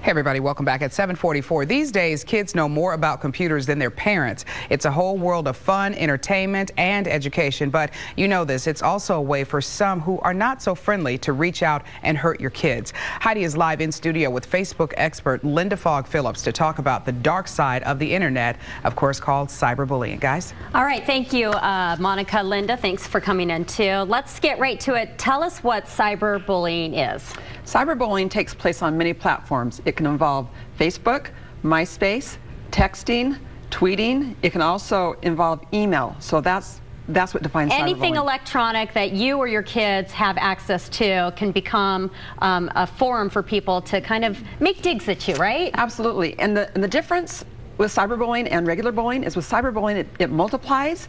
Hey everybody, welcome back at 7:44. These days, kids know more about computers than their parents. It's a whole world of fun, entertainment, and education. But you know this, it's also a way for some who are not so friendly to reach out and hurt your kids. Heidi is live in studio with Facebook expert Linda Fogg-Phillips to talk about the dark side of the internet, of course called cyberbullying. Guys? All right, thank you, Monica. Linda, thanks for coming in too. Let's get right to it. Tell us what cyberbullying is. Cyberbullying takes place on many platforms. It can involve Facebook, MySpace, texting, tweeting. It can also involve email. So that's what defines anything cyberbullying. Electronic that you or your kids have access to can become a forum for people to kind of make digs at you, right? Absolutely. And the difference with cyberbullying and regular bullying is with cyberbullying it multiplies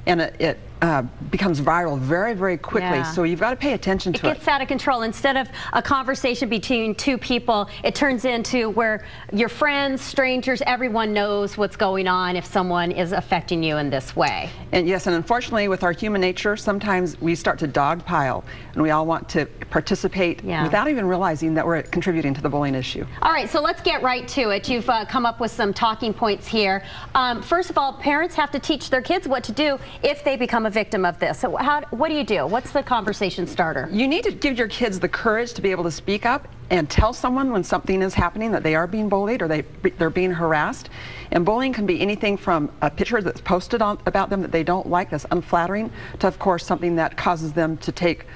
and it becomes viral very, very quickly. Yeah. So you've got to pay attention to it. It gets out of control. Instead of a conversation between two people, it turns into where your friends, strangers, everyone knows what's going on if someone is affecting you in this way. And yes, and unfortunately with our human nature, sometimes we start to dogpile and we all want to participate without even realizing that we're contributing to the bullying issue. All right, so let's get right to it. You've come up with some talking points here. First of all, parents have to teach their kids what to do if they become a victim of this. So what do you do? What's the conversation starter? You need to give your kids the courage to be able to speak up and tell someone when something is happening, that they are being bullied or they're being harassed. And bullying can be anything from a picture that's posted about them that they don't like, that's unflattering, to of course something that causes them to take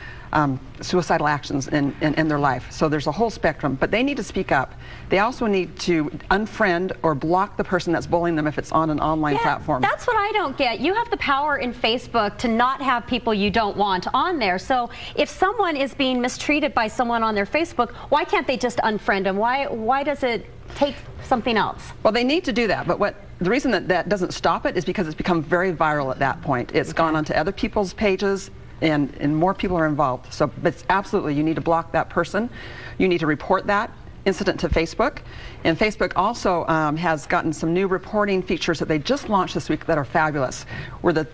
suicidal actions in their life. So there's a whole spectrum, but they need to speak up. They also need to unfriend or block the person that's bullying them if it's on an online platform. That's what I don't get. You have the power in Facebook to not have people you don't want on there. So if someone is being mistreated by someone on their Facebook, why can't they just unfriend them? Why does it take something else? Well, they need to do that, but the reason that doesn't stop it is because it's become very viral at that point. It's gone onto other people's pages, and more people are involved. So it's absolutely, you need to block that person. You need to report that incident to Facebook. And Facebook also has gotten some new reporting features that they just launched this week that are fabulous, where the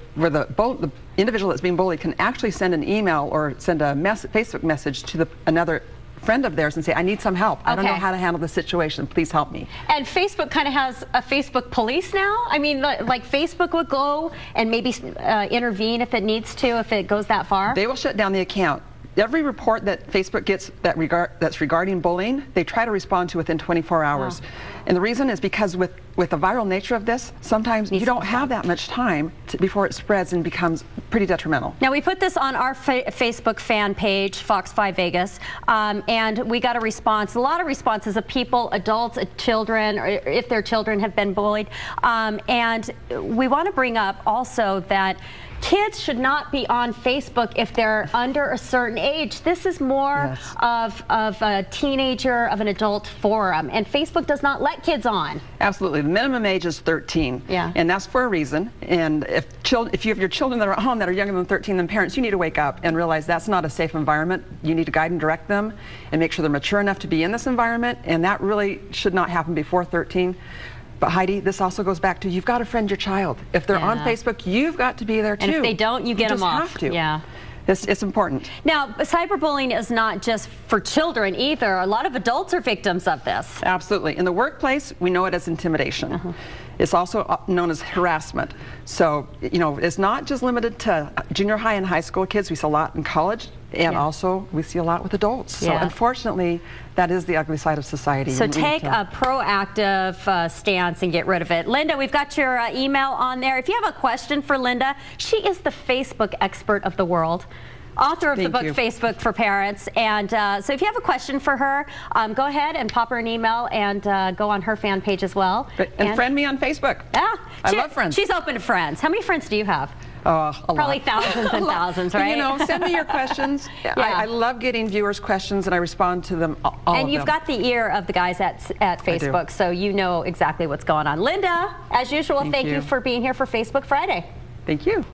individual that's being bullied can actually send an email or send a Facebook message to another friend of theirs and say, I need some help. I don't know how to handle the situation. Please help me. And Facebook kind of has a Facebook police now. I mean, like Facebook would go and maybe intervene if it needs to, if it goes that far. They will shut down the account. Every report that Facebook gets that's regarding bullying, they try to respond to within 24 hours. And the reason is because with the viral nature of this, sometimes you don't have that much time before it spreads and becomes pretty detrimental. Now, we put this on our Facebook fan page, Fox 5 Vegas, and we got a response, a lot of responses of people, adults, children, or if their children have been bullied. And we want to bring up also that kids should not be on Facebook if they're under a certain age. This is more of a teenager, of an adult forum, and Facebook does not let kids on. Absolutely. The minimum age is 13, and that's for a reason. And if you have your children that are at home that are younger than 13, then parents, you need to wake up and realize that's not a safe environment. You need to guide and direct them and make sure they're mature enough to be in this environment, and that really should not happen before 13. But Heidi, this also goes back to, you've got to friend your child. If they're on Facebook, you've got to be there too. And if they don't, you get them off. You just have to. Yeah. It's important. Now, cyberbullying is not just for children either. A lot of adults are victims of this. Absolutely. In the workplace, we know it as intimidation. It's also known as harassment. So, you know, it's not just limited to junior high and high school kids. We see a lot in college, and also we see a lot with adults. So unfortunately, that is the ugly side of society. So take a proactive stance and get rid of it. Linda, we've got your email on there. If you have a question for Linda, she is the Facebook expert of the world, author of the book Facebook for Parents. And so if you have a question for her, go ahead and pop her an email and go on her fan page as well. And friend me on Facebook. Yeah, I love friends. She's open to friends. How many friends do you have? Probably thousands and thousands, right? You know, send me your questions. I love getting viewers' questions, and I respond to them all And you've got the ear of the guys at Facebook, so you know exactly what's going on. Linda, as usual, thank you for being here for Facebook Friday. Thank you.